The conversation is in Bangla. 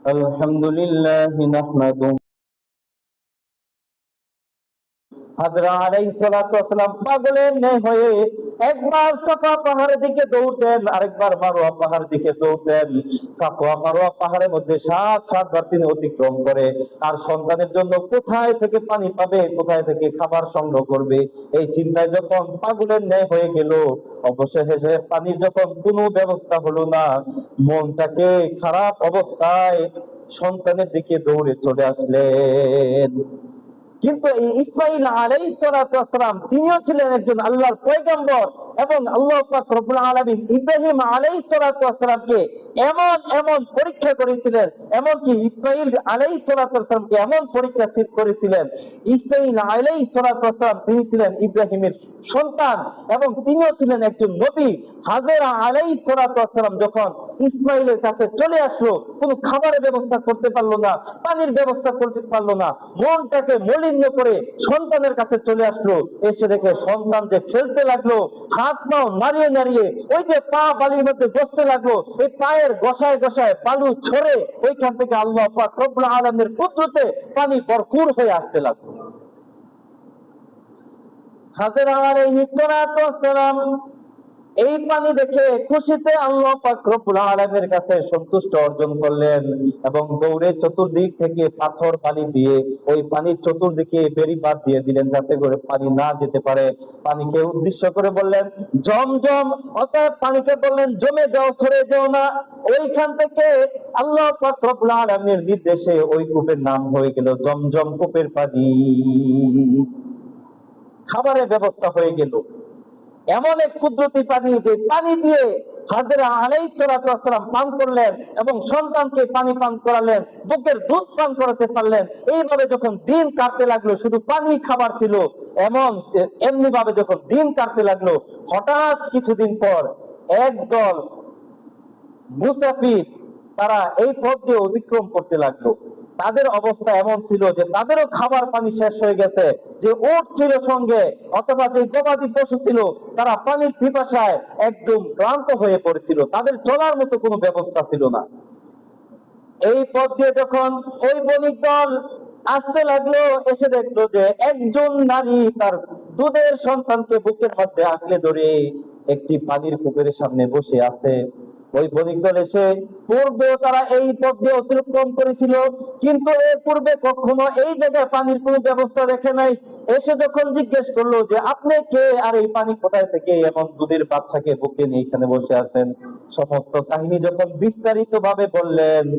আলহামদুলিল্লাহি নাহমাদুহু। হাজরা আলাইহিস সালাতু ওয়াসসালাম পাগলের ন্যায় হয়ে একবার সাফা পাহাড়ের দিকে দৌড়তেন, আরেকবার মারওয়া পাহাড়ের দিকে দৌড়তেন। সাফা মারওয়া পাহাড়ের মধ্যে ৭ বার তিনি অতিক্রম করে আর সন্তানের জন্য কোথায় থেকে পানি পাবে, কোথায় থেকে খাবার সংগ্রহ করবে, এই চিন্তায় যখন পাগলের ন্যায় হয়ে গেল, অবশেষে পানির যখন কোনো ব্যবস্থা হলো না, মনটাকে খারাপ অবস্থায় সন্তানের দিকে দৌড়ে চলে আসলেন। কিন্তু এই ইসমাঈল আলাইহিস সালাতু ওয়াস সালাম তিনিও ছিলেন একজন আল্লাহর পয়গম্বর, এবং আল্লাহ পাক রব্বুল আলামিন ইব্রাহিম আলাইহিস সালাতু ওয়াস সালামকে এমন এমন পরীক্ষা করেছিলেন, এমনকি ইসমাঈল আলাইহিস সালাতু ওয়াস সালামকে এমন পরীক্ষা করেছিলেন। ইসমাঈল আলাইহিস সালাতু ওয়াস সালাম তিনি ছিলেন ইব্রাহিমের সন্তান এবং তিনিও ছিলেন একজন নবী। হাজেরা আলাইহিস সালাতু ওয়াস সালাম যখন ইসমাঈলের কাছে চলে আসলো, কোনো খাবারের ব্যবস্থা করতে পারলো না, পানির ব্যবস্থা করতে পারলো না, মনটাকে মলিন করে সন্তানের কাছে চলে আসলো। এসে দেখে সন্তান যে খেলতে লাগলো, হাত পাও নাড়িয়ে নাড়িয়ে ওই যে পা বালির মধ্যে বসতে লাগলো, এই পায়ের গসায় গসায় বালু ছড়ে ওইখান থেকে আল্লাহ পাক রব্বুল আলামিনের কুদরতে পানি ভরপুর হয়ে আসতে লাগলো। হাজেরা আলাইহিস সালাতু ওয়াস সালাম এই পানি দেখে খুশিতে আল্লাহ পাক রব্বুল আলামিনের কাছে সন্তুষ্ট অর্জন করলেন এবং দৌড়ে চতুর্দিক থেকে পাথর পানি দিয়ে ওই পানির চতুর্দিকে বেড়িবাঁধ দিয়ে দিলেন, যাতে করে পানি না যেতে পারে। পানিকে উদ্দেশ্য করে বললেন জমজম, অতএব পানিকে বললেন জমে যাও, সরে যাও না। ওইখান থেকে আল্লাহ পাক রব্বুল আলামিনের নির্দেশে ওই কূপের নাম হয়ে গেল জমজম কূপের পানি। খাবারের ব্যবস্থা হয়ে গেল, এমন এক কুদরতি পানি যে পানি দিয়ে হাজেরা আলাইহিস সালাতু ওয়াস সালাম পান করলেন এবং সন্তানকে পানি পান করালেন, বুকের দুধ পান করাতে পারলেন। এইভাবে যখন দিন কাটতে লাগলো, শুধু পানি খাবার ছিল এমনি ভাবে যখন দিন কাটতে লাগলো, হঠাৎ কিছুদিন পর একদল মুসাফির তারা এই পথ দিয়ে অতিক্রম করতে লাগলো। তাদের অবস্থা এমন ছিল যে তাদেরও খাবার পানি শেষ হয়ে গেছে, যে উট ছিল সঙ্গে অথবা যে গবাদি পশু ছিল তারা পানির পিপাসায় একদম ক্লান্ত হয়ে পড়েছিল, তাদের চলার মতো কোনো ব্যবস্থা ছিল না। এই পথ দিয়ে যখন ওই বণিক দল আসতে লাগলো, এসে দেখলো যে একজন নারী তার দুধের সন্তানকে বুকের মধ্যে আঁকড়ে ধরে একটি পানির পুকুরের সামনে বসে আছে। ওই বণিক দল এসে পূর্বে তারা এই পথ দিয়ে অতিক্রম করেছিল, কিন্তু এর পূর্বে কখনো এই জায়গায় পানির কোনো ব্যবস্থা দেখে নাই। এসে যখন জিজ্ঞেস করলো যে আপনি কে, আর এই পানি কোথায় থেকে, এমন দুধের বাচ্চাকে বুকে নিয়ে এখানে বসে আছেন, সমস্ত কাহিনী যখন বিস্তারিত ভাবে বললেন,